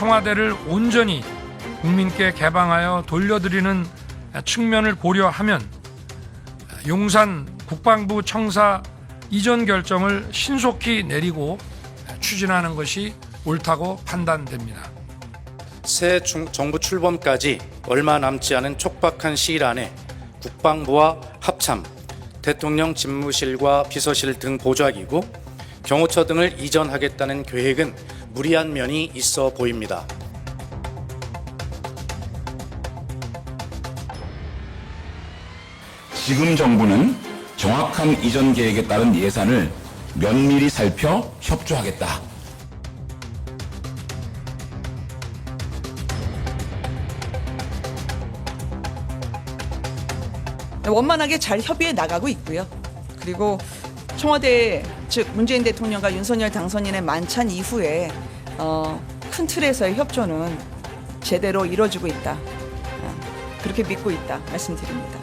청와대를 온전히 국민께 개방하여 돌려드리는 측면을 보려 하면 용산 국방부 청사 이전 결정을 신속히 내리고 추진하는 것이 옳다고 판단됩니다. 새 정부 출범까지 얼마 남지 않은 촉박한 시일 안에 국방부와 합참, 대통령 집무실과 비서실 등 보좌기구, 경호처 등을 이전하겠다는 계획은 무리한 면이 있어 보입니다. 지금 정부는 정확한 이전 계획에 따른 예산을 면밀히 살펴 협조하겠다. 원만하게 잘 협의해 나가고 있고요. 그리고 청와대 즉 문재인 대통령과 윤석열 당선인의 만찬 이후에 큰 틀에서의 협조는 제대로 이루어지고 있다. 그렇게 믿고 있다 말씀드립니다.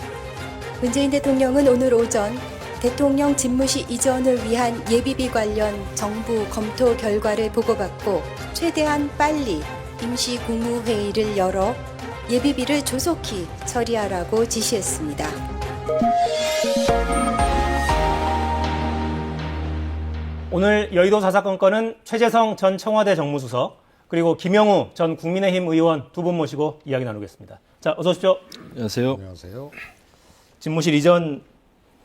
문재인 대통령은 오늘 오전 대통령 집무실 이전을 위한 예비비 관련 정부 검토 결과를 보고받고 최대한 빨리 임시국무회의를 열어 예비비를 조속히 처리하라고 지시했습니다. 오늘 여의도 사사건건은 최재성 전 청와대 정무수석 그리고 김영우 전 국민의힘 의원 두 분 모시고 이야기 나누겠습니다. 자, 어서 오십시오. 안녕하세요. 안녕하세요. 집무실 이전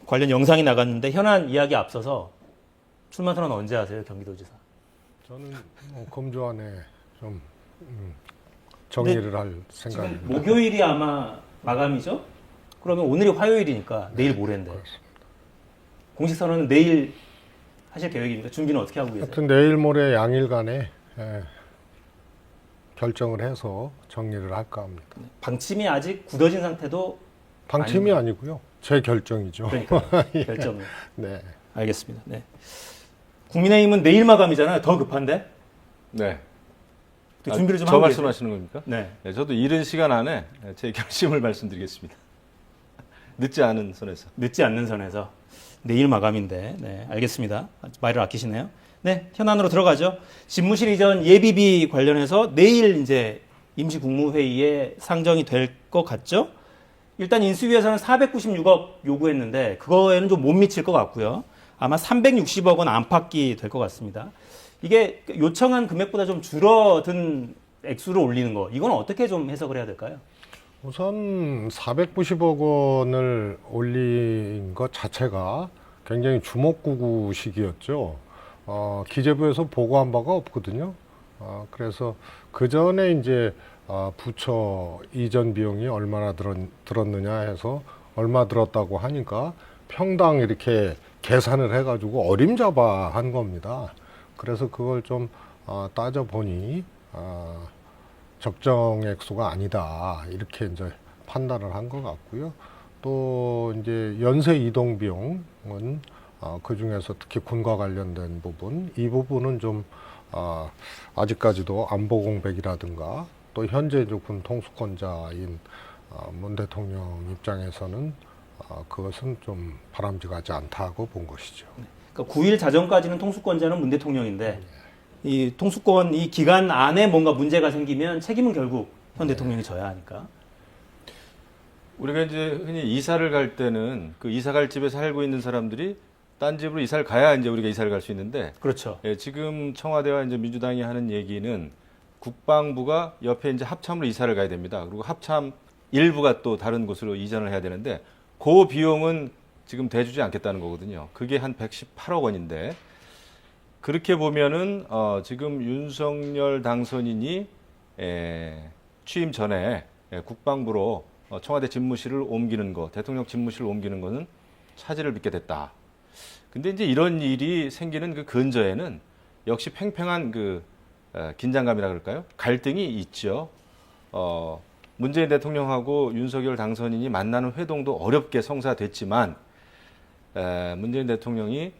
관련 영상이 나갔는데 현안 이야기 앞서서 출마 선언 언제 하세요, 경기도지사? 저는 금주 안에 좀 정리를 할 생각입니다. 지금 목요일이 아마 마감이죠? 그러면 오늘이 화요일이니까 내일 모레인데. 공식 선언은 내일 하실 계획입니까? 준비는 어떻게 하고 계세요? 하여튼 내일 모레 양일간에 결정을 해서 정리를 할까 합니다. 방침이 아직 굳어진 상태도 방침이 아니고요. 제 결정이죠. 그러니까 결정을. 네. 알겠습니다. 네. 국민의힘은 내일 마감이잖아요. 더 급한데? 네. 준비를 좀 저 하고 말씀하시는 겁니까? 네. 네, 저도 이른 시간 안에 제 결심을 말씀드리겠습니다. 늦지 않은 선에서. 늦지 않는 선에서 내일 마감인데, 네, 알겠습니다. 말을 아끼시네요. 네, 현안으로 들어가죠. 집무실 이전 예비비 관련해서 내일 이제 임시국무회의에 상정이 될 것 같죠? 일단 인수위에서는 496억 요구했는데 그거에는 좀 못 미칠 것 같고요. 아마 360억 원 안팎이 될 것 같습니다. 이게 요청한 금액보다 좀 줄어든 액수를 올리는 거, 이건 어떻게 좀 해석을 해야 될까요? 우선 490억 원을 올린 것 자체가 굉장히 주먹구구식이었죠. 기재부에서 보고한 바가 없거든요. 그래서 그 전에 이제 부처 이전 비용이 얼마나 들었느냐 해서 얼마 들었다고 하니까 평당 이렇게 계산을 해가지고 어림잡아 한 겁니다. 그래서 그걸 좀 따져보니 적정 액수가 아니다 이렇게 이제 판단을 한 것 같고요. 또 이제 연쇄 이동 비용은 그 중에서 특히 군과 관련된 부분, 이 부분은 좀 아직까지도 안보 공백이라든가 또 현재 이제 군 통수권자인 문 대통령 입장에서는 그것은 좀 바람직하지 않다고 본 것이죠. 그러니까 9일 자정까지는 통수권자는 문 대통령인데 이 통수권 이 기간 안에 뭔가 문제가 생기면 책임은 결국 현 대통령이 져야 하니까. 우리가 이제 흔히 이사를 갈 때는 그 이사 갈 집에 살고 있는 사람들이 딴 집으로 이사를 가야 이제 우리가 이사를 갈 수 있는데. 그렇죠. 예, 지금 청와대와 이제 민주당이 하는 얘기는 국방부가 옆에 이제 합참으로 이사를 가야 됩니다. 그리고 합참 일부가 또 다른 곳으로 이전을 해야 되는데 그 비용은 지금 대주지 않겠다는 거거든요. 그게 한 118억 원인데 그렇게 보면은 지금 윤석열 당선인이 취임 전에 국방부로 청와대 집무실을 옮기는 거, 대통령 집무실을 옮기는 거는 차질을 빚게 됐다. 근데 이제 이런 일이 생기는 그 근저에는 역시 팽팽한 그 긴장감이라 그럴까요? 갈등이 있죠. 문재인 대통령하고 윤석열 당선인이 만나는 회동도 어렵게 성사됐지만 문재인 대통령이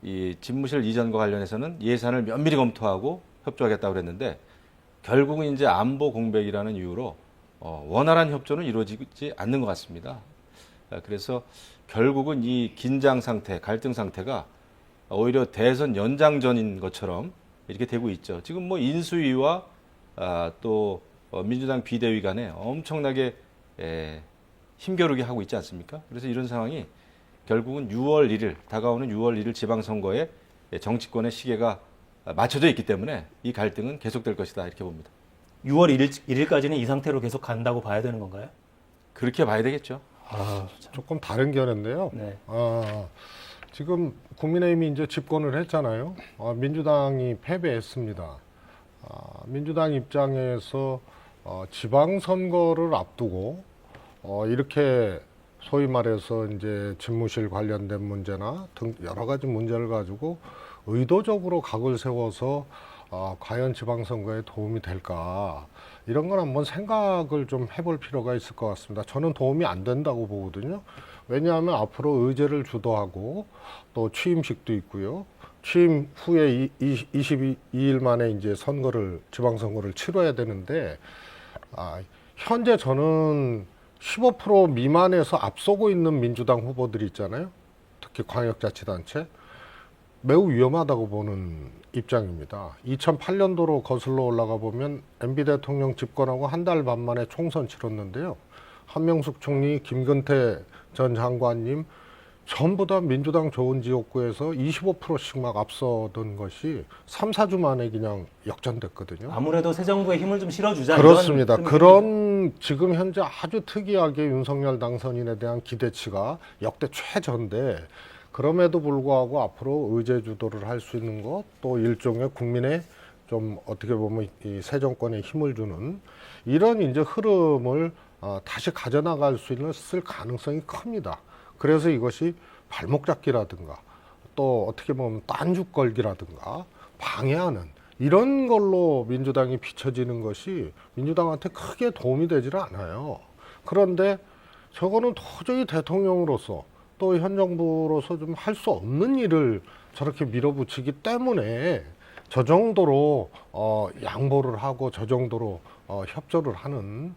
이 집무실 이전과 관련해서는 예산을 면밀히 검토하고 협조하겠다고 그랬는데 결국은 이제 안보 공백이라는 이유로 원활한 협조는 이루어지지 않는 것 같습니다. 그래서 결국은 이 긴장 상태, 갈등 상태가 오히려 대선 연장전인 것처럼 이렇게 되고 있죠. 지금 뭐 인수위와 또 민주당 비대위 간에 엄청나게 힘겨루게 하고 있지 않습니까? 그래서 이런 상황이 결국은 6월 1일, 다가오는 6월 1일 지방선거에 정치권의 시계가 맞춰져 있기 때문에 이 갈등은 계속될 것이다 이렇게 봅니다. 6월 1일까지는 이 상태로 계속 간다고 봐야 되는 건가요? 그렇게 봐야 되겠죠. 조금 다른 견해인데요. 네. 지금 국민의힘이 이제 집권을 했잖아요. 민주당이 패배했습니다. 민주당 입장에서 지방선거를 앞두고 이렇게 소위 말해서 이제 집무실 관련된 문제나 등 여러 가지 문제를 가지고 의도적으로 각을 세워서 과연 지방선거에 도움이 될까 이런 건 한번 생각을 좀 해볼 필요가 있을 것 같습니다. 저는 도움이 안 된다고 보거든요. 왜냐하면 앞으로 의제를 주도하고 또 취임식도 있고요. 취임 후에 22일 만에 이제 지방선거를 치러야 되는데 현재 저는 15% 미만에서 앞서고 있는 민주당 후보들이 있잖아요. 특히 광역자치단체. 매우 위험하다고 보는 입장입니다. 2008년도로 거슬러 올라가 보면 MB 대통령 집권하고 한 달 반 만에 총선 치렀는데요. 한명숙 총리, 김근태 전 장관님 전부 다 민주당 좋은 지역구에서 25%씩 막 앞서던 것이 3, 4주 만에 그냥 역전됐거든요. 아무래도 새 정부에 힘을 좀 실어주자. 그렇습니다. 이런 그런 지금 현재 아주 특이하게 윤석열 당선인에 대한 기대치가 역대 최저인데 그럼에도 불구하고 앞으로 의제 주도를 할 수 있는 것 또 일종의 국민의 좀 어떻게 보면 이 새 정권에 힘을 주는 이런 이제 흐름을 다시 가져나갈 수 있을 가능성이 큽니다. 그래서 이것이 발목 잡기라든가 또 어떻게 보면 딴죽 걸기라든가 방해하는 이런 걸로 민주당이 비춰지는 것이 민주당한테 크게 도움이 되질 않아요. 그런데 저거는 도저히 대통령으로서 또 현 정부로서 좀 할 수 없는 일을 저렇게 밀어붙이기 때문에 저 정도로 양보를 하고 저 정도로 협조를 하는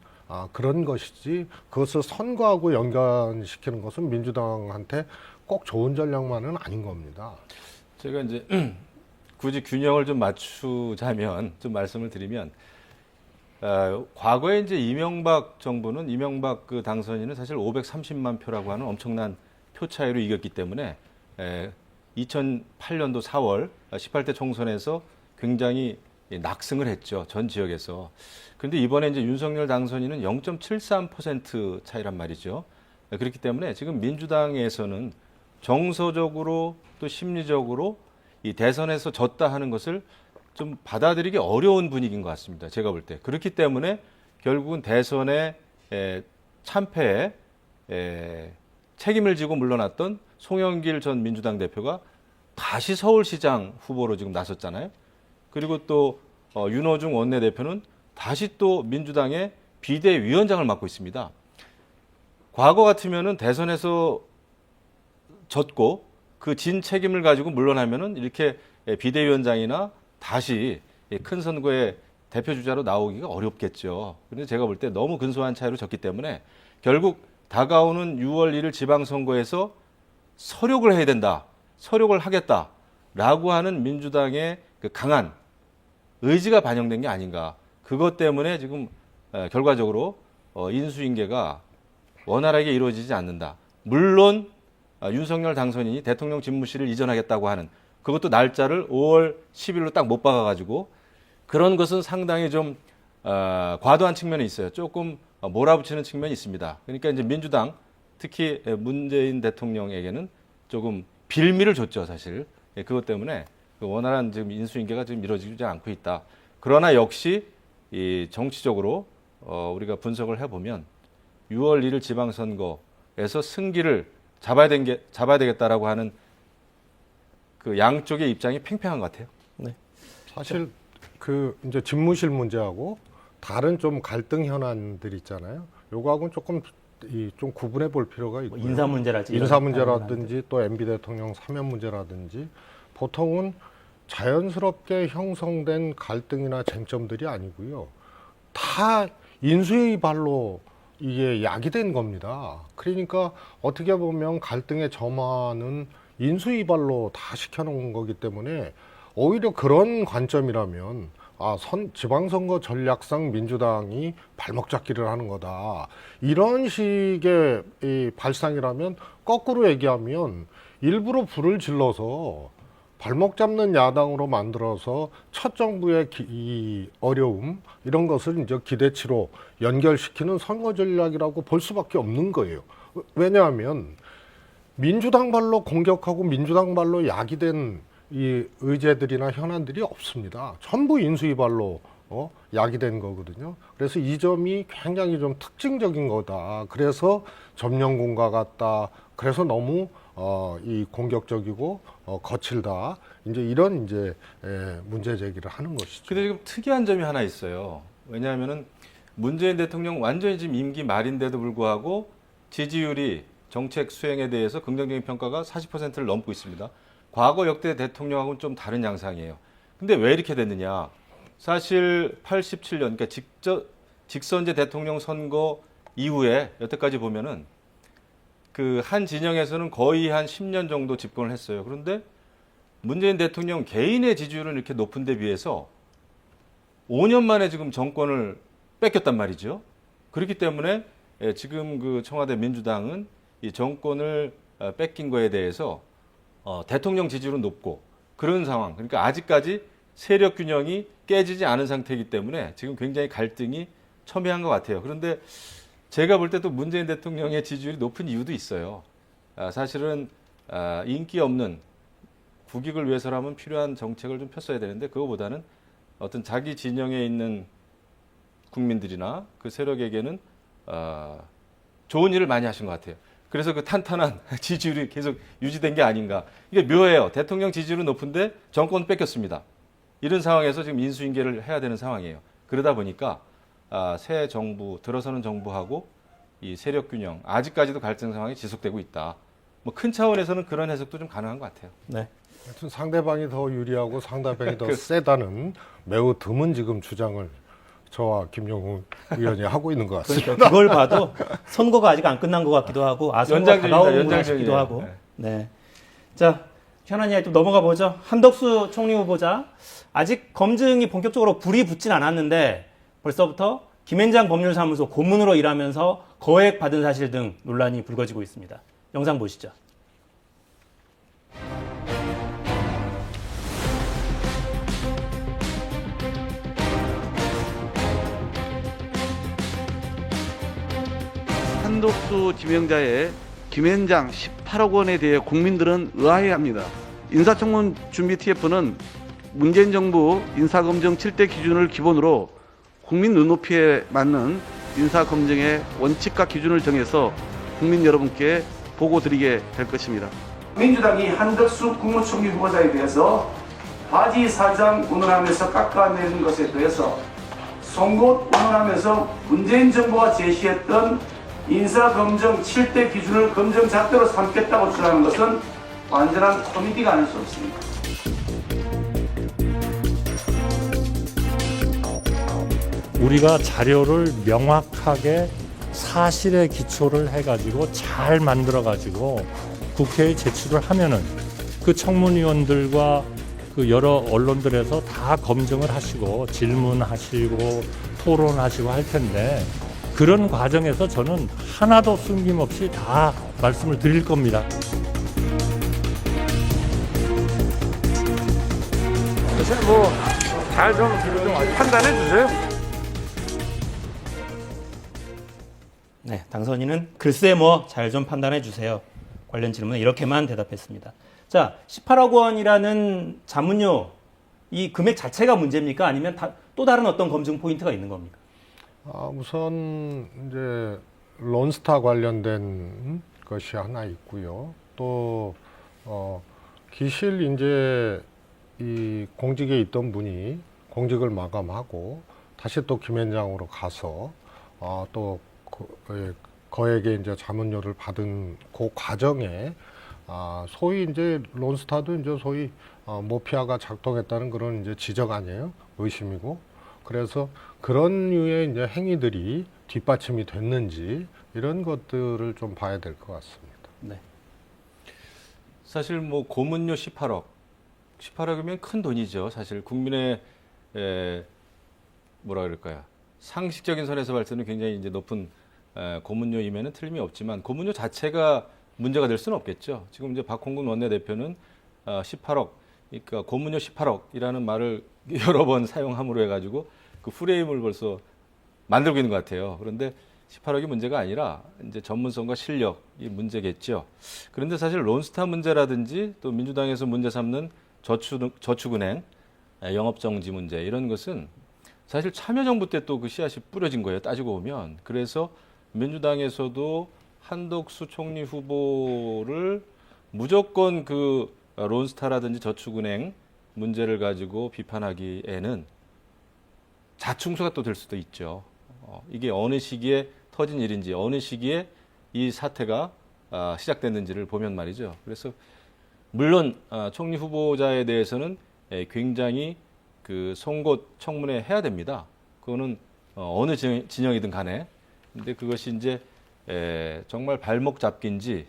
그런 것이지 그것을 선거하고 연관시키는 것은 민주당한테 꼭 좋은 전략만은 아닌 겁니다. 제가 이제 굳이 균형을 좀 맞추자면 좀 말씀을 드리면 과거에 이제 이명박 정부는 이명박 그 당선인은 사실 530만 표라고 하는 엄청난 표 차이로 이겼기 때문에 2008년도 4월 18대 총선에서 굉장히 낙승을 했죠. 전 지역에서. 그런데 이번에 이제 윤석열 당선인은 0.73% 차이란 말이죠. 그렇기 때문에 지금 민주당에서는 정서적으로 또 심리적으로 이 대선에서 졌다 하는 것을 좀 받아들이기 어려운 분위기인 것 같습니다. 제가 볼 때. 그렇기 때문에 결국은 대선의 참패에 책임을 지고 물러났던 송영길 전 민주당 대표가 다시 서울시장 후보로 지금 나섰잖아요. 그리고 또 윤호중 원내대표는 다시 또 민주당의 비대위원장을 맡고 있습니다. 과거 같으면은 대선에서 졌고 그 진 책임을 가지고 물러나면은 이렇게 비대위원장이나 다시 큰 선거에 대표 주자로 나오기가 어렵겠죠. 그런데 제가 볼 때 너무 근소한 차이로 졌기 때문에 결국 다가오는 6월 1일 지방선거에서 서력을 해야 된다, 서력을 하겠다라고 하는 민주당의 그 강한 의지가 반영된 게 아닌가. 그것 때문에 지금 결과적으로 인수인계가 원활하게 이루어지지 않는다. 물론 윤석열 당선인이 대통령 집무실을 이전하겠다고 하는 그것도 날짜를 5월 10일로 딱 못 박아가지고 그런 것은 상당히 좀 과도한 측면이 있어요. 조금 몰아붙이는 측면이 있습니다. 그러니까 이제 민주당 특히 문재인 대통령에게는 조금 빌미를 줬죠, 사실. 그것 때문에 원활한 지금 인수인계가 지금 이루어지지 않고 있다. 그러나 역시 이 정치적으로 우리가 분석을 해보면 6월 1일 지방선거에서 승기를 잡아야 되겠다라고 하는 그 양쪽의 입장이 팽팽한 것 같아요. 네. 사실 그 이제 집무실 문제하고 다른 좀 갈등 현안들 있잖아요. 요거하고는 조금 좀 구분해 볼 필요가 있고요. 인사 문제랄지 인사 문제라든지 또 MB 대통령 사면 문제라든지 보통은 자연스럽게 형성된 갈등이나 쟁점들이 아니고요. 다 인수위 발로 이게 야기된 겁니다. 그러니까 어떻게 보면 갈등의 점화는 인수위 발로 다 시켜놓은 거기 때문에 오히려 그런 관점이라면 지방선거 전략상 민주당이 발목 잡기를 하는 거다. 이런 식의 이 발상이라면 거꾸로 얘기하면 일부러 불을 질러서 발목 잡는 야당으로 만들어서 첫 정부의 이 어려움 이런 것을 이제 기대치로 연결시키는 선거 전략이라고 볼 수밖에 없는 거예요. 왜냐하면 민주당 발로 공격하고 민주당 발로 야기된 이 의제들이나 현안들이 없습니다. 전부 인수위 발로 야기된 거거든요. 그래서 이 점이 굉장히 좀 특징적인 거다. 그래서 점령군과 같다. 그래서 너무 이 공격적이고 거칠다. 이제 이런 이제 문제 제기를 하는 것이죠. 근데 지금 특이한 점이 하나 있어요. 왜냐하면은 문재인 대통령 완전히 지금 임기 말인데도 불구하고 지지율이 정책 수행에 대해서 긍정적인 평가가 40%를 넘고 있습니다. 과거 역대 대통령하고는 좀 다른 양상이에요. 근데 왜 이렇게 됐느냐? 사실 87년, 그러니까 직선제 대통령 선거 이후에 여태까지 보면은 그 한 진영에서는 거의 한 10년 정도 집권을 했어요. 그런데 문재인 대통령 개인의 지지율은 이렇게 높은 데 비해서 5년 만에 지금 정권을 뺏겼단 말이죠. 그렇기 때문에 지금 그 청와대 민주당은 이 정권을 뺏긴 거에 대해서 대통령 지지율은 높고 그런 상황. 그러니까 아직까지 세력 균형이 깨지지 않은 상태이기 때문에 지금 굉장히 갈등이 첨예한 것 같아요. 그런데 제가 볼 때도 문재인 대통령의 지지율이 높은 이유도 있어요. 사실은 인기 없는 국익을 위해서라면 필요한 정책을 좀 폈어야 되는데 그거보다는 어떤 자기 진영에 있는 국민들이나 그 세력에게는 좋은 일을 많이 하신 것 같아요. 그래서 그 탄탄한 지지율이 계속 유지된 게 아닌가. 이게 묘해요. 대통령 지지율은 높은데 정권 뺏겼습니다. 이런 상황에서 지금 인수인계를 해야 되는 상황이에요. 그러다 보니까 새 정부, 들어서는 정부하고 이 세력 균형, 아직까지도 갈등 상황이 지속되고 있다. 뭐 큰 차원에서는 그런 해석도 좀 가능한 것 같아요. 네. 하여튼 상대방이 더 유리하고 상대방이 더 세다는 매우 드문 지금 주장을 저와 김영우 의원이 하고 있는 것 같습니다. 그러니까 그걸 봐도 선거가 아직 안 끝난 것 같기도 하고 선거가 다가오는구나 싶기도 하고. 네. 자, 현안 이야기 좀 넘어가 보죠. 한덕수 총리 후보자 아직 검증이 본격적으로 불이 붙진 않았는데 벌써부터 김앤장 법률사무소 고문으로 일하면서 거액 받은 사실 등 논란이 불거지고 있습니다. 영상 보시죠. 한덕수 지명자의 김앤장 18억 원에 대해 국민들은 의아해합니다. 인사청문 준비 TF는 문재인 정부 인사검증 7대 기준을 기본으로 국민 눈높이에 맞는 인사검증의 원칙과 기준을 정해서 국민 여러분께 보고드리게 될 것입니다. 민주당이 한덕수 국무총리 후보자에 대해서 바지 사장 운운하면서 깎아내린 것에 대해서 송곳 운운하면서 문재인 정부가 제시했던 인사검증 7대 기준을 검증 잣대로 삼겠다고 주장하는 것은 완전한 코미디가 아닐 수 없습니다. 우리가 자료를 명확하게 사실에 기초를 해가지고 잘 만들어가지고 국회에 제출을 하면은 그 청문위원들과 그 여러 언론들에서 다 검증을 하시고 질문하시고 토론하시고 할 텐데 그런 과정에서 저는 하나도 숨김없이 다 말씀을 드릴 겁니다. 뭐 잘 좀 판단해 주세요. 네, 당선인은 글쎄 뭐 잘 좀 판단해 주세요. 관련 질문에 이렇게만 대답했습니다. 자, 18억 원이라는 자문료 이 금액 자체가 문제입니까? 아니면 또 다른 어떤 검증 포인트가 있는 겁니까? 우선 이제 론스타 관련된 것이 하나 있고요. 또 기실 이제 이 공직에 있던 분이 공직을 마감하고 다시 또 김앤장으로 가서 또 거액의 이제 자문료를 받은 그 과정에 소위 이제 론스타도 이제 소위 모피아가 작동했다는 그런 이제 지적 아니에요? 의심이고. 그래서 그런 류의 이제 행위들이 뒷받침이 됐는지 이런 것들을 좀 봐야 될 것 같습니다. 네. 사실 뭐 고문료 18억이면 큰 돈이죠. 사실 국민의 뭐라 그럴까요? 상식적인 선에서 봤을 때는 굉장히 이제 높은 고문료임에는 틀림이 없지만 고문료 자체가 문제가 될 수는 없겠죠. 지금 이제 박홍근 원내대표는 18억, 그러니까 고문료 18억이라는 말을 여러 번 사용함으로 해가지고 그 프레임을 벌써 만들고 있는 것 같아요. 그런데 18억이 문제가 아니라 이제 전문성과 실력이 문제겠죠. 그런데 사실 론스타 문제라든지 또 민주당에서 문제 삼는 저축은행 영업정지 문제 이런 것은 사실 참여정부 때 또 그 씨앗이 뿌려진 거예요. 따지고 보면. 그래서 민주당에서도 한덕수 총리 후보를 무조건 그 론스타라든지 저축은행 문제를 가지고 비판하기에는 자충수가 또 될 수도 있죠. 이게 어느 시기에 터진 일인지 어느 시기에 이 사태가 시작됐는지를 보면 말이죠. 그래서 물론 총리 후보자에 대해서는 굉장히 그 송곳 청문회 해야 됩니다. 그거는 어느 진영이든 간에. 근데 그것이 이제 정말 발목 잡기인지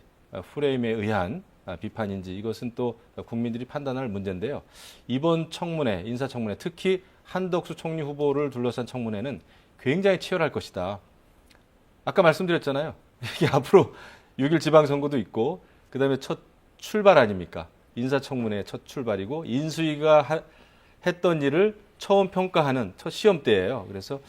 프레임에 의한 비판인지 이것은 또 국민들이 판단할 문제인데요. 이번 청문회, 인사청문회, 특히 한덕수 총리 후보를 둘러싼 청문회는 굉장히 치열할 것이다. 아까 말씀드렸잖아요. 이게 앞으로 6일 지방선거도 있고 그다음에 첫 출발 아닙니까? 인사청문회 첫 출발이고 인수위가 했던 일을 처음 평가하는 첫 시험대예요. 그래서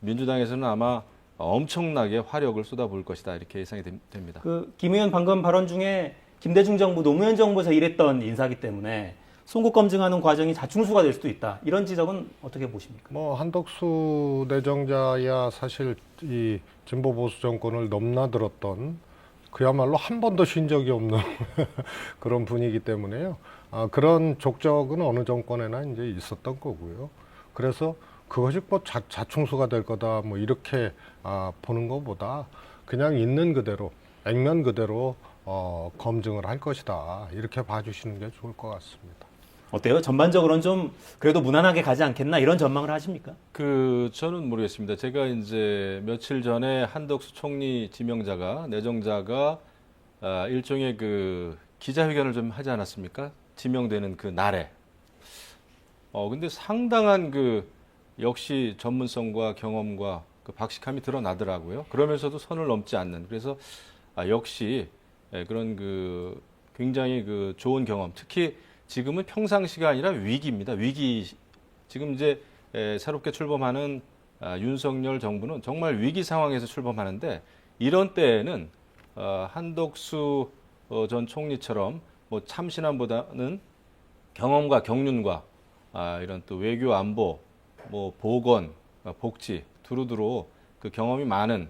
민주당에서는 아마 엄청나게 화력을 쏟아부을 것이다 이렇게 예상이 됩니다. 김 의원 방금 발언 중에 김대중 정부, 노무현 정부에서 일했던 인사기 때문에 송곳 검증하는 과정이 자충수가 될 수도 있다. 이런 지적은 어떻게 보십니까? 한덕수 내정자야 사실 이 진보 보수 정권을 넘나들었던 그야말로 한 번도 쉰 적이 없는 그런 분위기 때문에요. 그런 족적은 어느 정권에나 이제 있었던 거고요. 그래서 그것이 뭐 자충수가 될 거다 뭐 이렇게 보는 것보다 그냥 있는 그대로 액면 그대로 검증을 할 것이다 이렇게 봐주시는 게 좋을 것 같습니다. 어때요? 전반적으로는 좀 그래도 무난하게 가지 않겠나 이런 전망을 하십니까? 저는 모르겠습니다. 제가 이제 며칠 전에 한덕수 총리 지명자가 내정자가 일종의 그 기자회견을 좀 하지 않았습니까? 지명되는 그 날에. 근데 상당한 그 역시 전문성과 경험과 그 박식함이 드러나더라고요. 그러면서도 선을 넘지 않는. 그래서 역시 그런 그 굉장히 그 좋은 경험. 특히 지금은 평상시가 아니라 위기입니다. 위기. 지금 이제 새롭게 출범하는 윤석열 정부는 정말 위기 상황에서 출범하는데 이런 때에는 한덕수 전 총리처럼 뭐 참신함보다는 경험과 경륜과 이런 또 외교 안보, 뭐 보건, 복지 두루두루 그 경험이 많은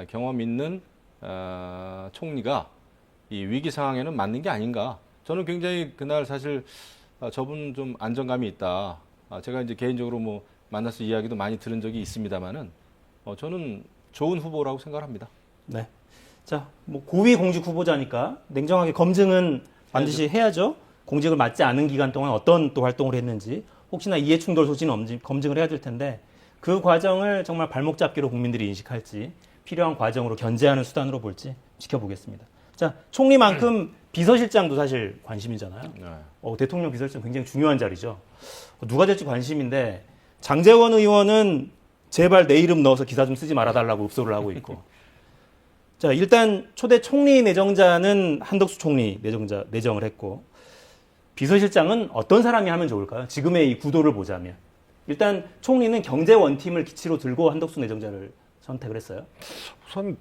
경험 있는 총리가 이 위기 상황에는 맞는 게 아닌가. 저는 굉장히 그날 사실 저분 좀 안정감이 있다. 제가 이제 개인적으로 뭐 만나서 이야기도 많이 들은 적이 있습니다만은 저는 좋은 후보라고 생각합니다. 네. 자, 뭐 고위 공직 후보자니까 냉정하게 검증은 반드시 해야죠. 공직을 맡지 않은 기간 동안 어떤 또 활동을 했는지 혹시나 이해충돌 소지는 검증을 해야 될 텐데 그 과정을 정말 발목 잡기로 국민들이 인식할지 필요한 과정으로 견제하는 수단으로 볼지 지켜보겠습니다. 자, 총리만큼 비서실장도 사실 관심이잖아요. 대통령 비서실장 굉장히 중요한 자리죠. 누가 될지 관심인데 장제원 의원은 제발 내 이름 넣어서 기사 좀 쓰지 말아달라고 읍소를 하고 있고. 자, 일단 초대 총리 내정자는 한덕수 총리 내정을 했고 비서실장은 어떤 사람이 하면 좋을까요? 지금의 이 구도를 보자면. 일단 총리는 경제 원팀을 기치로 들고 한덕수 내정자를 선택을 했어요. 우선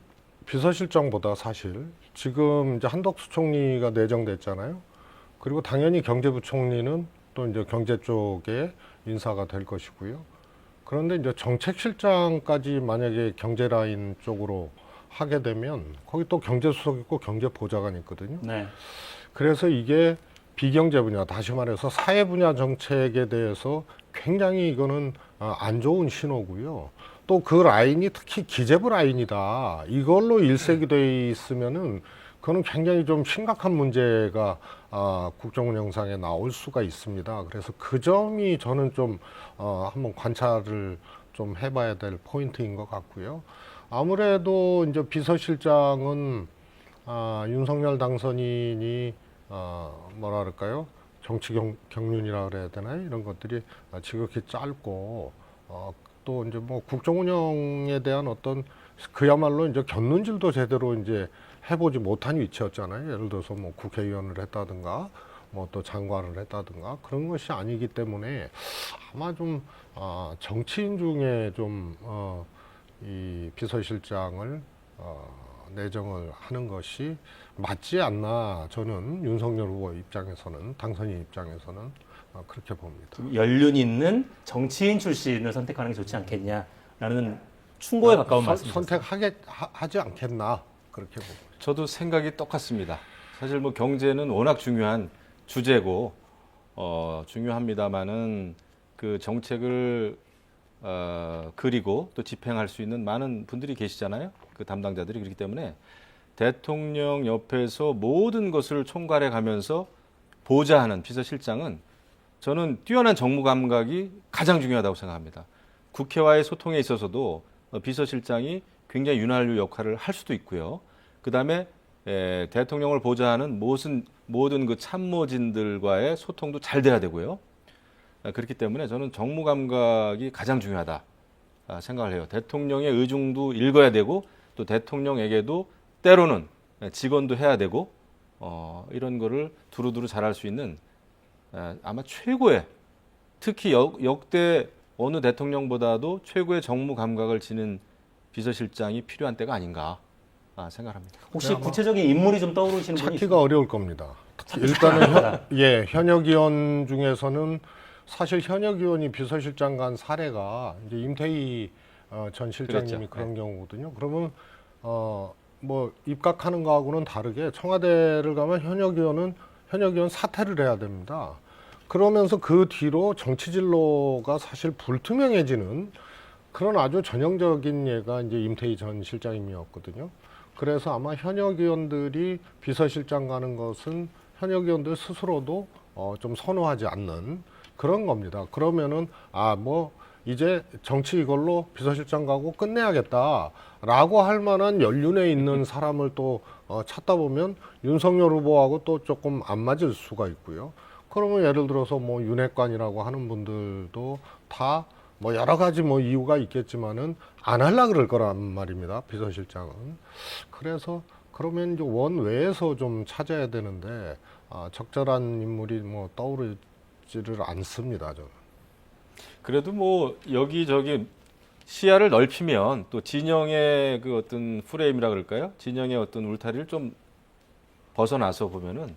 비서실장보다 사실 지금 이제 한덕수 총리가 내정됐잖아요. 그리고 당연히 경제부총리는 또 이제 경제 쪽에 인사가 될 것이고요. 그런데 이제 정책실장까지 만약에 경제 라인 쪽으로 하게 되면 거기 또 경제수석 있고 경제보좌관 있거든요. 네. 그래서 이게 비경제 분야, 다시 말해서 사회 분야 정책에 대해서 굉장히 이거는 안 좋은 신호고요. 또 그 라인이 특히 기재부 라인이다. 이걸로 일색이 있으면은 그거는 굉장히 좀 심각한 문제가 국정운영상에 나올 수가 있습니다. 그래서 그 점이 저는 좀 한번 관찰을 좀 해봐야 될 포인트인 것 같고요. 아무래도 이제 비서실장은 윤석열 당선인이 뭐랄까요? 정치 경륜이라 그래야 되나요? 이런 것들이 지극히 짧고 또 이제 뭐 국정 운영에 대한 어떤 그야말로 이제 곁눈질도 제대로 이제 해보지 못한 위치였잖아요. 예를 들어서 뭐 국회의원을 했다든가 뭐 또 장관을 했다든가 그런 것이 아니기 때문에 아마 좀 정치인 중에 좀 이 비서실장을 내정을 하는 것이 맞지 않나, 저는 윤석열 후보 입장에서는, 당선인 입장에서는 그렇게 봅니다. 좀 연륜 있는 정치인 출신을 선택하는 게 좋지 않겠냐라는 충고에 가까운 말씀이셨어요. 선택하지 않겠나 그렇게 봅니다. 저도 생각이 똑같습니다. 사실 뭐 경제는 워낙 중요한 주제고 중요합니다만은 그 정책을 그리고 또 집행할 수 있는 많은 분들이 계시잖아요. 그 담당자들이. 그렇기 때문에 대통령 옆에서 모든 것을 총괄해 가면서 보좌하는 비서실장은 저는 뛰어난 정무 감각이 가장 중요하다고 생각합니다. 국회와의 소통에 있어서도 비서실장이 굉장히 윤활유 역할을 할 수도 있고요. 그다음에 대통령을 보좌하는 모든 그 참모진들과의 소통도 잘 돼야 되고요. 그렇기 때문에 저는 정무 감각이 가장 중요하다 생각을 해요. 대통령의 의중도 읽어야 되고 또 대통령에게도 때로는 직언도 해야 되고 이런 거를 두루두루 잘할 수 있는 아마 최고의, 특히 역대 어느 대통령보다도 최고의 정무 감각을 지닌 비서실장이 필요한 때가 아닌가 생각합니다. 혹시 구체적인 인물이 좀 떠오르시는 분이 찾기가 있어요? 어려울 겁니다. 일단은 현역 의원 중에서는 사실 현역 의원이 비서실장 간 사례가 이제 임태희 전 실장님이 그랬죠. 그런 경우거든요. 그러면 뭐 입각하는 거하고는 다르게 청와대를 가면 현역 의원 사퇴를 해야 됩니다. 그러면서 그 뒤로 정치 진로가 사실 불투명해지는 그런 아주 전형적인 예가 이제 임태희 전 실장님이었거든요. 그래서 아마 현역 의원들이 비서실장 가는 것은 현역 의원들 스스로도 좀 선호하지 않는 그런 겁니다. 그러면은 뭐 이제 정치 이걸로 비서실장 가고 끝내야겠다라고 할 만한 연륜에 있는 사람을 또 찾다 보면 윤석열 후보하고 또 조금 안 맞을 수가 있고요. 그러면 예를 들어서 뭐 윤핵관이라고 하는 분들도 다 뭐 여러 가지 뭐 이유가 있겠지만은 안 하려 그럴 거란 말입니다. 비서실장은. 그래서 그러면 이제 원외에서 좀 찾아야 되는데 적절한 인물이 뭐 떠오르지를 않습니다. 저는. 그래도 뭐 여기저기 시야를 넓히면 또 진영의 그 어떤 프레임이라 그럴까요? 진영의 어떤 울타리를 좀 벗어나서 보면은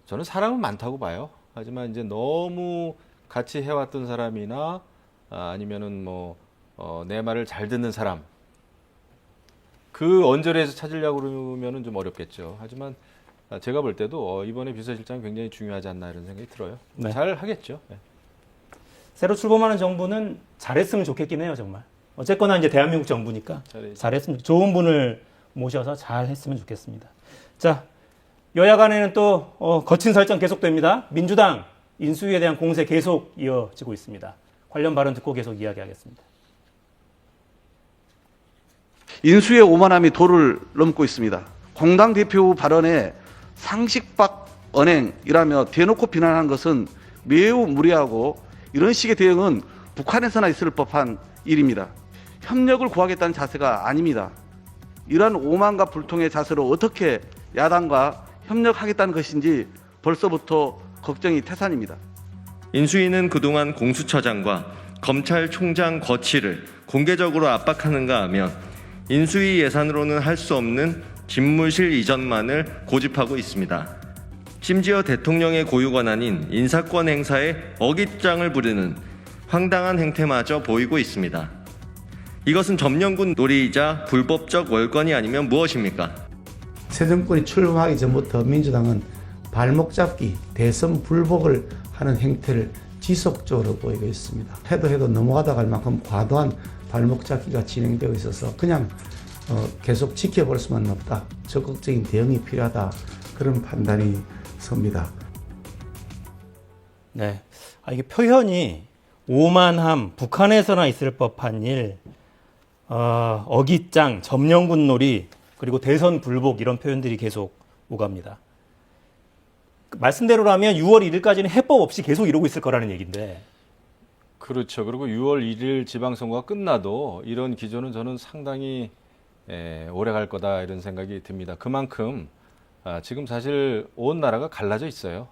저는 사람은 많다고 봐요. 하지만 이제 너무 같이 해왔던 사람이나 아니면은 뭐 내 말을 잘 듣는 사람, 그 언저리에서 찾으려고 그러면은 좀 어렵겠죠. 하지만 제가 볼 때도 이번에 비서실장이 굉장히 중요하지 않나 이런 생각이 들어요. 네. 잘 하겠죠. 네. 새로 출범하는 정부는 잘했으면 좋겠긴 해요, 정말. 어쨌거나 이제 대한민국 정부니까 잘했으면, 좋은 분을 모셔서 잘했으면 좋겠습니다. 자, 여야 간에는 또 거친 설전 계속됩니다. 민주당 인수위에 대한 공세 계속 이어지고 있습니다. 관련 발언 듣고 계속 이야기하겠습니다. 인수의 오만함이 도를 넘고 있습니다. 공당 대표 발언에 상식박 언행이라며 대놓고 비난한 것은 매우 무리하고 이런 식의 대응은 북한에서나 있을 법한 일입니다. 협력을 구하겠다는 자세가 아닙니다. 이러한 오만과 불통의 자세로 어떻게 야당과 협력하겠다는 것인지 벌써부터 걱정이 태산입니다. 인수위는 그동안 공수처장과 검찰총장 거취를 공개적으로 압박하는가 하며 인수위 예산으로는 할 수 없는 집무실 이전만을 고집하고 있습니다. 심지어 대통령의 고유 권한인 인사권 행사에 어깃장을 부르는 황당한 행태마저 보이고 있습니다. 이것은 점령군 놀이이자 불법적 월권이 아니면 무엇입니까? 새 정권이 출범하기 전부터 민주당은 발목 잡기, 대선 불복을 하는 행태를 지속적으로 보이고 있습니다. 해도 넘어가다 갈 만큼 과도한 발목 잡기가 진행되고 있어서 그냥 계속 지켜볼 수만 없다. 적극적인 대응이 필요하다. 그런 판단이 섭니다. 네, 이게 표현이 오만함, 북한에서나 있을 법한 일, 어깃장, 점령군 놀이, 그리고 대선 불복 이런 표현들이 계속 오갑니다. 말씀대로라면 6월 1일까지는 해법 없이 계속 이러고 있을 거라는 얘기인데. 그렇죠. 그리고 6월 1일 지방선거가 끝나도 이런 기조는 저는 상당히 오래 갈 거다 이런 생각이 듭니다. 그만큼 지금 사실 온 나라가 갈라져 있어요.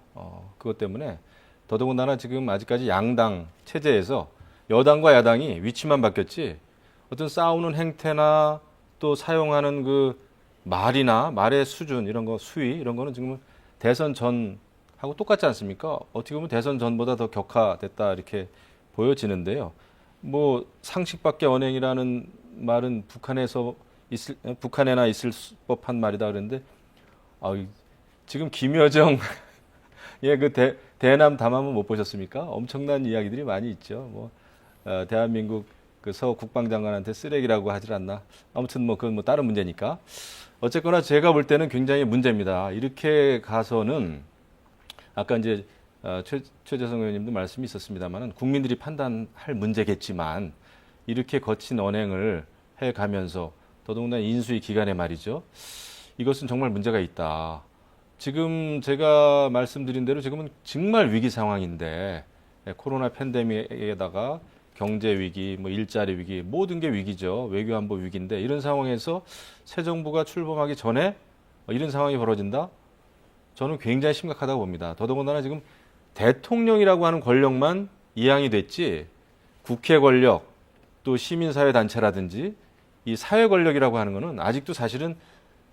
그것 때문에 더더군다나 지금 아직까지 양당 체제에서 여당과 야당이 위치만 바뀌었지 어떤 싸우는 행태나 또 사용하는 그 말이나 말의 수준 이런 거 수위 이런 거는 지금 대선 전하고 똑같지 않습니까? 어떻게 보면 대선 전보다 더 격화됐다 이렇게 보여지는데요. 뭐 상식밖에 언행이라는 말은 북한에나 있을 법한 말이다 그랬는데 지금 김여정 그 대남 담화문 못 보셨습니까? 엄청난 이야기들이 많이 있죠. 뭐 대한민국 그 서 국방장관한테 쓰레기라고 하질 않나. 아무튼 뭐 그건 뭐 다른 문제니까. 어쨌거나 제가 볼 때는 굉장히 문제입니다. 이렇게 가서는 아까 이제 최재성 의원님도 말씀이 있었습니다만은 국민들이 판단할 문제겠지만 이렇게 거친 언행을 해가면서 더더군다나 인수위 기간에 말이죠. 이것은 정말 문제가 있다. 지금 제가 말씀드린 대로 지금은 정말 위기 상황인데 코로나 팬데믹에다가 경제 위기, 뭐 일자리 위기, 모든 게 위기죠. 외교안보 위기인데 이런 상황에서 새 정부가 출범하기 전에 이런 상황이 벌어진다? 저는 굉장히 심각하다고 봅니다. 더더군다나 지금 대통령이라고 하는 권력만 이양이 됐지 국회 권력 또 시민사회 단체라든지 이 사회 권력이라고 하는 거는 아직도 사실은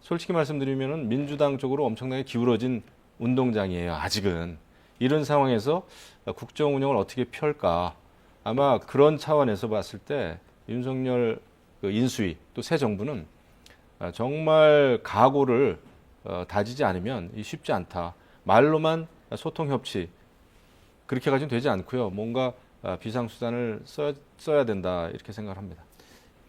솔직히 말씀드리면은 민주당 쪽으로 엄청나게 기울어진 운동장이에요. 아직은. 이런 상황에서 국정 운영을 어떻게 펼까? 아마 그런 차원에서 봤을 때 윤석열 인수위 또 새 정부는 정말 각오를 다지지 않으면 쉽지 않다. 말로만 소통 협치 그렇게 가지고는 되지 않고요. 뭔가 비상수단을 써야 된다 이렇게 생각을 합니다.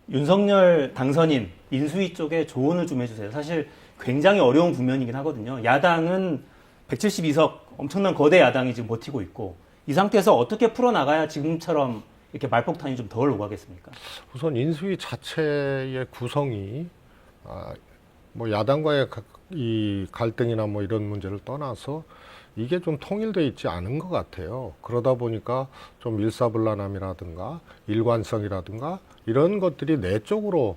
윤석열 당선인 인수위 쪽에 조언을 좀 해주세요. 사실 굉장히 어려운 국면이긴 하거든요. 야당은 172석 엄청난 거대 야당이 지금 버티고 있고 이 상태에서 어떻게 풀어나가야 지금처럼 이렇게 말폭탄이 좀 덜 오가겠습니까? 우선 인수위 자체의 구성이 뭐 야당과의 이 갈등이나 뭐 이런 문제를 떠나서 이게 좀 통일되어 있지 않은 것 같아요. 그러다 보니까 좀 일사불란함이라든가 일관성이라든가 이런 것들이 내적으로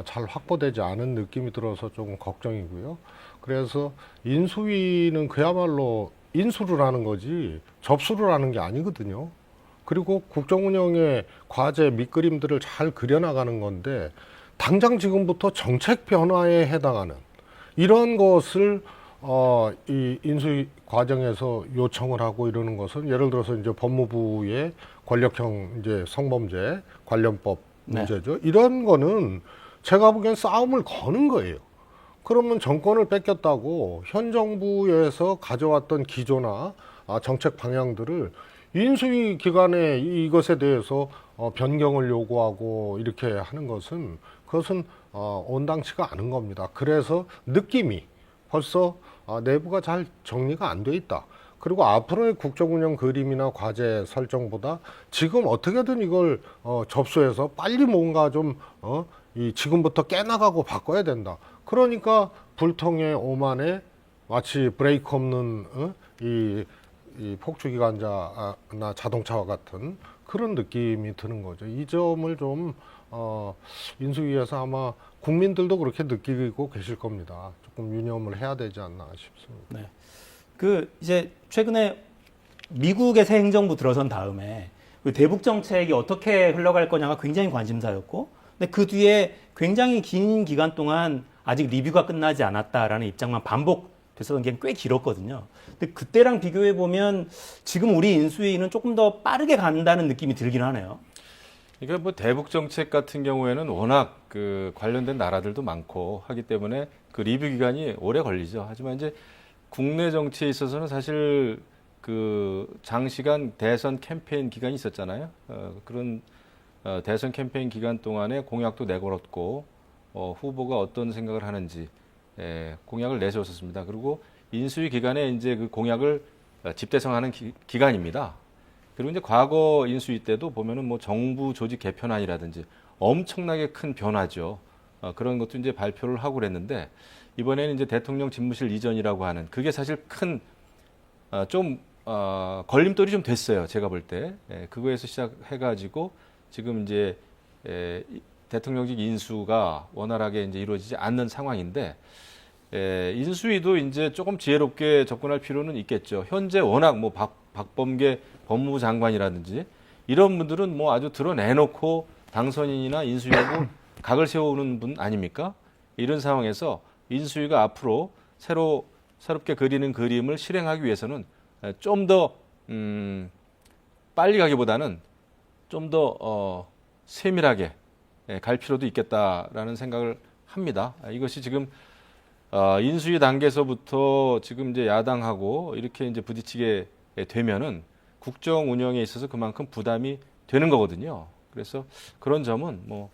잘 확보되지 않은 느낌이 들어서 좀 걱정이고요. 그래서 인수위는 그야말로 인수를 하는 거지 접수를 하는 게 아니거든요. 그리고 국정운영의 과제 밑그림들을 잘 그려나가는 건데 당장 지금부터 정책 변화에 해당하는 이런 것을 이 인수위 과정에서 요청을 하고 이러는 것은 예를 들어서 이제 법무부의 권력형 이제 성범죄 관련법 문제죠. 네. 이런 거는 제가 보기엔 싸움을 거는 거예요. 그러면 정권을 뺏겼다고 현 정부에서 가져왔던 기조나 정책 방향들을 인수위 기관에 이것에 대해서 변경을 요구하고 이렇게 하는 것은 그것은 온당치가 않은 겁니다. 그래서 느낌이 벌써 내부가 잘 정리가 안 돼 있다. 그리고 앞으로의 국정운영 그림이나 과제 설정보다 지금 어떻게든 이걸 접수해서 빨리 뭔가 좀 지금부터 깨나가고 바꿔야 된다. 그러니까 불통의 오만에 마치 브레이크 없는 이 폭주기관차나 자동차와 같은 그런 느낌이 드는 거죠. 이 점을 좀 인수위에서 아마 국민들도 그렇게 느끼고 계실 겁니다. 조금 유념을 해야 되지 않나 싶습니다. 네. 이제 최근에 미국의 새 행정부 들어선 다음에 그 대북 정책이 어떻게 흘러갈 거냐가 굉장히 관심사였고, 근데 그 뒤에 굉장히 긴 기간 동안 아직 리뷰가 끝나지 않았다라는 입장만 반복됐었던 게 꽤 길었거든요. 근데 그때랑 비교해 보면 지금 우리 인수위는 조금 더 빠르게 간다는 느낌이 들긴 하네요. 그러니까 뭐 대북 정책 같은 경우에는 워낙 그 관련된 나라들도 많고 하기 때문에 그 리뷰 기간이 오래 걸리죠. 하지만 이제 국내 정치에 있어서는 사실 그 장시간 대선 캠페인 기간이 있었잖아요. 그런 대선 캠페인 기간 동안에 공약도 내걸었고 후보가 어떤 생각을 하는지 공약을 내세웠었습니다. 그리고 인수위 기간에 이제 그 공약을 집대성하는 기간입니다. 그리고 이제 과거 인수위 때도 보면은 뭐 정부 조직 개편안이라든지 엄청나게 큰 변화죠. 그런 것도 이제 발표를 하고 그랬는데 이번에는 이제 대통령 집무실 이전이라고 하는 그게 사실 큰 좀 걸림돌이 좀 됐어요. 제가 볼 때. 그거에서 시작해가지고 지금 이제 대통령직 인수가 원활하게 이제 이루어지지 않는 상황인데 인수위도 이제 조금 지혜롭게 접근할 필요는 있겠죠. 현재 워낙 뭐 박범계 법무부 장관이라든지 이런 분들은 뭐 아주 드러내놓고 당선인이나 인수위하고 각을 세우는 분 아닙니까? 이런 상황에서 인수위가 앞으로 새롭게 그리는 그림을 실행하기 위해서는 좀 더 빨리 가기보다는 좀 더 세밀하게 갈 필요도 있겠다라는 생각을 합니다. 이것이 지금 인수위 단계에서부터 지금 이제 야당하고 이렇게 이제 부딪히게 되면은 국정 운영에 있어서 그만큼 부담이 되는 거거든요. 그래서 그런 점은 뭐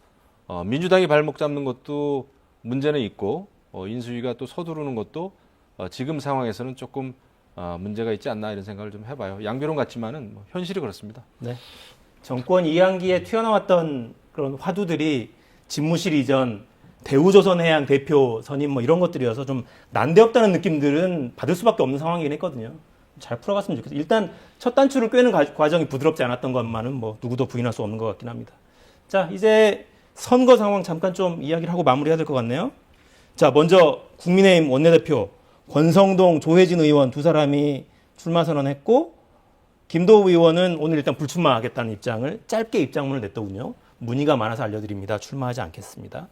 민주당이 발목 잡는 것도 문제는 있고 인수위가 또 서두르는 것도 지금 상황에서는 조금 문제가 있지 않나 이런 생각을 좀 해봐요. 양비론 같지만은 뭐 현실이 그렇습니다. 네. 정권 2학기에 튀어나왔던 그런 화두들이 집무실 이전, 대우조선해양 대표 선임 뭐 이런 것들이어서 좀 난데없다는 느낌들은 받을 수밖에 없는 상황이긴 했거든요. 잘 풀어갔으면 좋겠어요. 일단 첫 단추를 꿰는 과정이 부드럽지 않았던 것만은 뭐 누구도 부인할 수 없는 것 같긴 합니다. 자, 이제 선거 상황 잠깐 좀 이야기를 하고 마무리해야 될 것 같네요. 자, 먼저 국민의힘 원내대표 권성동, 조혜진 의원 두 사람이 출마 선언했고 김도우 의원은 오늘 일단 불출마하겠다는 입장을 짧게 입장문을 냈더군요. 문의가 많아서 알려드립니다. 출마하지 않겠습니다.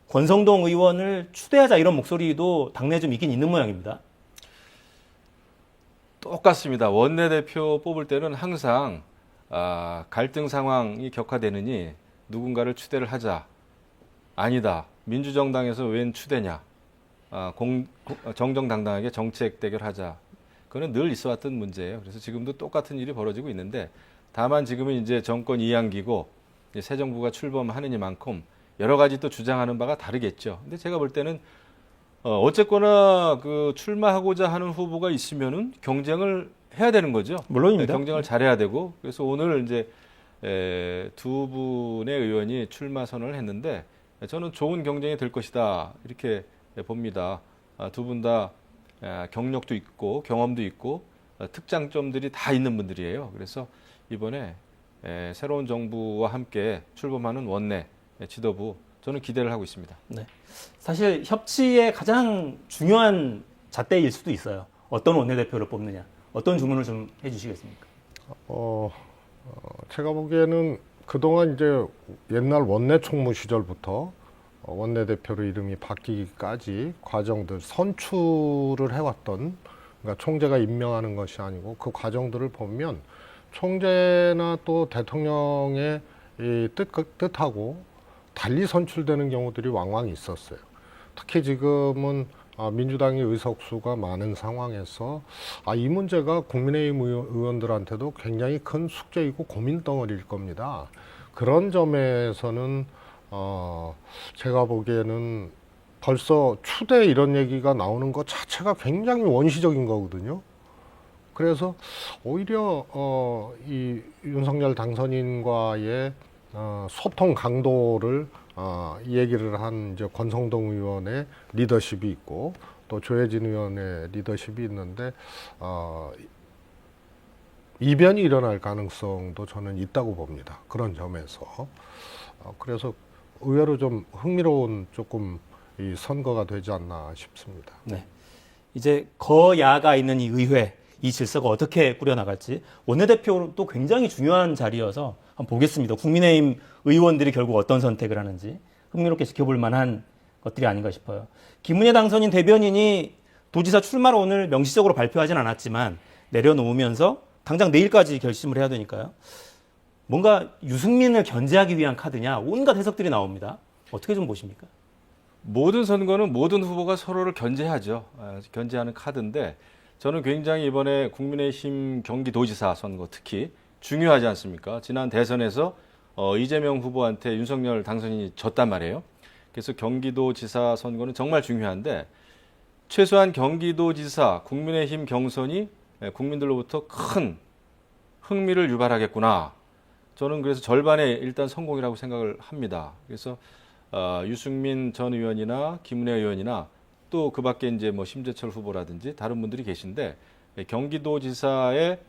권성동 의원을 추대하자 이런 목소리도 당내에 좀 있긴 있는 모양입니다. 똑같습니다. 원내대표 뽑을 때는 항상 갈등 상황이 격화되느니 누군가를 추대를 하자. 아니다. 민주정당에서 웬 추대냐. 정정당당하게 정책 대결하자. 그거는 늘 있어왔던 문제예요. 그래서 지금도 똑같은 일이 벌어지고 있는데 다만 지금은 이제 정권 2학기고 새 정부가 출범하느니만큼 여러 가지 또 주장하는 바가 다르겠죠. 근데 제가 볼 때는 어쨌거나 그 출마하고자 하는 후보가 있으면은 경쟁을 해야 되는 거죠. 물론입니다. 경쟁을 잘해야 되고 그래서 오늘 이제 두 분의 의원이 출마 선언을 했는데 저는 좋은 경쟁이 될 것이다 이렇게 봅니다. 두 분 다 경력도 있고 경험도 있고 특장점들이 다 있는 분들이에요. 그래서 이번에 새로운 정부와 함께 출범하는 원내 지도부 저는 기대를 하고 있습니다. 네. 사실 협치의 가장 중요한 잣대일 수도 있어요. 어떤 원내대표를 뽑느냐. 어떤 주문을 좀 해주시겠습니까? 제가 보기에는 그동안 이제 옛날 원내 총무 시절부터 원내대표로 이름이 바뀌기까지 과정들 선출을 해왔던 그러니까 총재가 임명하는 것이 아니고 그 과정들을 보면 총재나 또 대통령의 이 뜻하고 달리 선출되는 경우들이 왕왕 있었어요. 특히 지금은 민주당의 의석수가 많은 상황에서 이 문제가 국민의힘 의원들한테도 굉장히 큰 숙제이고 고민덩어리일 겁니다. 그런 점에서는 제가 보기에는 벌써 추대 이런 얘기가 나오는 것 자체가 굉장히 원시적인 거거든요. 그래서 오히려 이 윤석열 당선인과의 소통 강도를 얘기를 한 이제 권성동 의원의 리더십이 있고 또 조혜진 의원의 리더십이 있는데 이변이 일어날 가능성도 저는 있다고 봅니다. 그런 점에서 그래서 의외로 좀 흥미로운 조금 이 선거가 되지 않나 싶습니다. 네. 이제 거야가 있는 이 의회, 이 질서가 어떻게 꾸려나갈지 원내대표도 굉장히 중요한 자리여서 한번 보겠습니다. 국민의힘 의원들이 결국 어떤 선택을 하는지 흥미롭게 지켜볼 만한 것들이 아닌가 싶어요. 김은혜 당선인 대변인이 도지사 출마를 오늘 명시적으로 발표하진 않았지만 내려놓으면서 당장 내일까지 결심을 해야 되니까요. 뭔가 유승민을 견제하기 위한 카드냐 온갖 해석들이 나옵니다. 어떻게 좀 보십니까? 모든 선거는 모든 후보가 서로를 견제하죠. 견제하는 카드인데 저는 굉장히 이번에 국민의힘 경기도지사 선거 특히 중요하지 않습니까? 지난 대선에서 이재명 후보한테 윤석열 당선인이 졌단 말이에요. 그래서 경기도지사 선거는 정말 중요한데 최소한 경기도지사 국민의힘 경선이 국민들로부터 큰 흥미를 유발하겠구나. 저는 그래서 절반의 일단 성공이라고 생각을 합니다. 그래서 유승민 전 의원이나 김은혜 의원이나 또 그 밖에 이제 뭐 심재철 후보라든지 다른 분들이 계신데 경기도지사의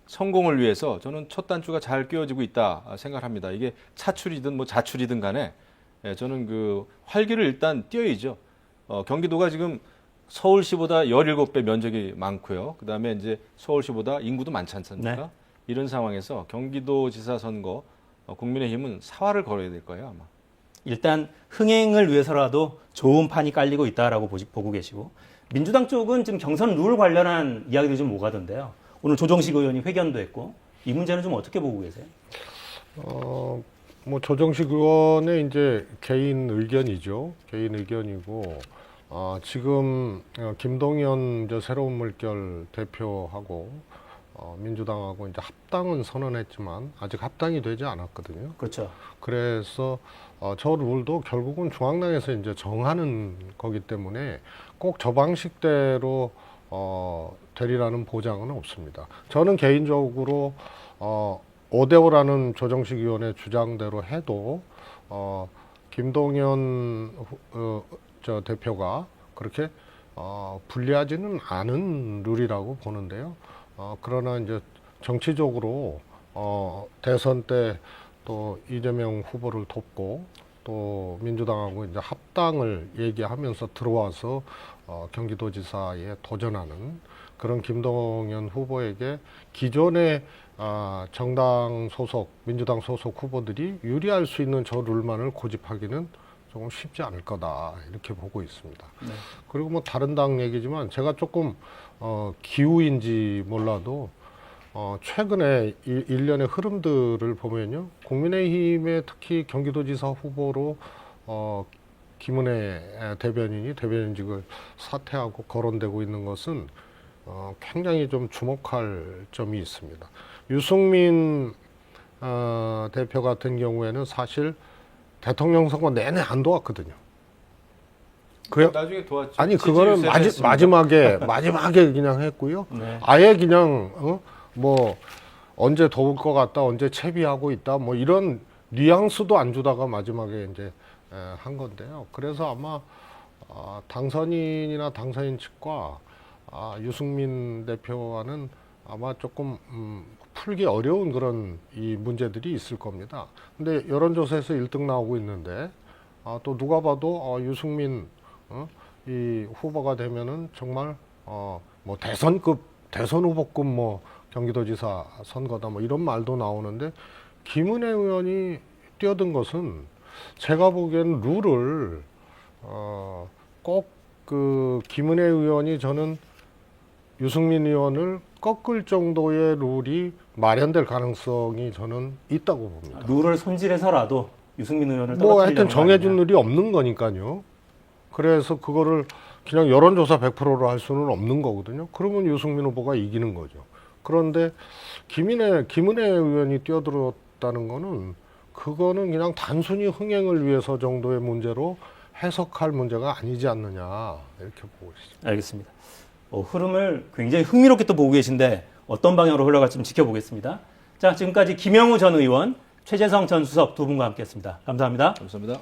성공을 위해서 저는 첫 단추가 잘 끼워지고 있다 생각합니다. 이게 차출이든 뭐 자출이든 간에 저는 그 활기를 일단 띄어야죠. 경기도가 지금 서울시보다 17배 면적이 많고요. 그다음에 이제 서울시보다 인구도 많지 않습니까? 네. 이런 상황에서 경기도지사 선거 국민의힘은 사활을 걸어야 될 거예요, 아마. 일단 흥행을 위해서라도 좋은 판이 깔리고 있다라고 보고 계시고, 민주당 쪽은 지금 경선 룰 관련한 이야기도 좀 오가던데요. 오늘 조정식 의원이 회견도 했고, 이 문제는 좀 어떻게 보고 계세요? 뭐 조정식 의원의 이제 개인 의견이죠. 개인 의견이고, 지금 김동연 이제 새로운 물결 대표하고 민주당하고 이제 합당은 선언했지만 아직 합당이 되지 않았거든요. 그렇죠. 그래서 저 룰도 결국은 중앙당에서 이제 정하는 거기 때문에 꼭 저 방식대로 되리라는 보장은 없습니다. 저는 개인적으로 5대5라는 조정식 의원의 주장대로 해도 김동연 저 대표가 그렇게 불리하지는 않은 룰이라고 보는데요. 그러나 이제 정치적으로 대선 때 또 이재명 후보를 돕고 또 민주당하고 이제 합당을 얘기하면서 들어와서 경기도지사에 도전하는 그런 김동연 후보에게 기존의 정당 소속, 민주당 소속 후보들이 유리할 수 있는 저 룰만을 고집하기는 조금 쉽지 않을 거다 이렇게 보고 있습니다. 네. 그리고 뭐 다른 당 얘기지만 제가 조금 기우인지 몰라도 최근에 일련의 흐름들을 보면요, 국민의힘의 특히 경기도지사 후보로 김은혜 대변인이 대변인직을 사퇴하고 거론되고 있는 것은 굉장히 좀 주목할 점이 있습니다. 유승민 대표 같은 경우에는 사실 대통령 선거 내내 안 도왔거든요. 나중에 도왔죠. 아니 그거는 마지막에 그냥 했고요. 네. 아예 그냥 뭐 언제 도울 것 같다, 언제 채비하고 있다, 뭐 이런 뉘앙스도 안 주다가 마지막에 이제 한 건데요. 그래서 아마 당선인이나 당선인 측과 유승민 대표와는 아마 조금 풀기 어려운 그런 이 문제들이 있을 겁니다. 근데 여론조사에서 1등 나오고 있는데 또 누가 봐도 유승민 이 후보가 되면은 정말 뭐 대선 후보급 뭐 경기도지사 선거다 뭐 이런 말도 나오는데, 김은혜 의원이 뛰어든 것은 제가 보기엔 룰을 꼭 그 김은혜 의원이 저는 유승민 의원을 꺾을 정도의 룰이 마련될 가능성이 저는 있다고 봅니다. 룰을 손질해서라도 유승민 의원을 뭐 하여튼 떨어뜨리려는 정해준 거 아니냐. 룰이 없는 거니까요. 그래서 그거를 그냥 여론조사 100%로 할 수는 없는 거거든요. 그러면 유승민 후보가 이기는 거죠. 그런데 김은혜 의원이 뛰어들었다는 거는 그거는 그냥 단순히 흥행을 위해서 정도의 문제로 해석할 문제가 아니지 않느냐 이렇게 보고 있습니다. 알겠습니다. 흐름을 굉장히 흥미롭게 또 보고 계신데 어떤 방향으로 흘러갈지 좀 지켜보겠습니다. 자, 지금까지 김영우 전 의원, 최재성 전 수석 두 분과 함께했습니다. 감사합니다. 감사합니다.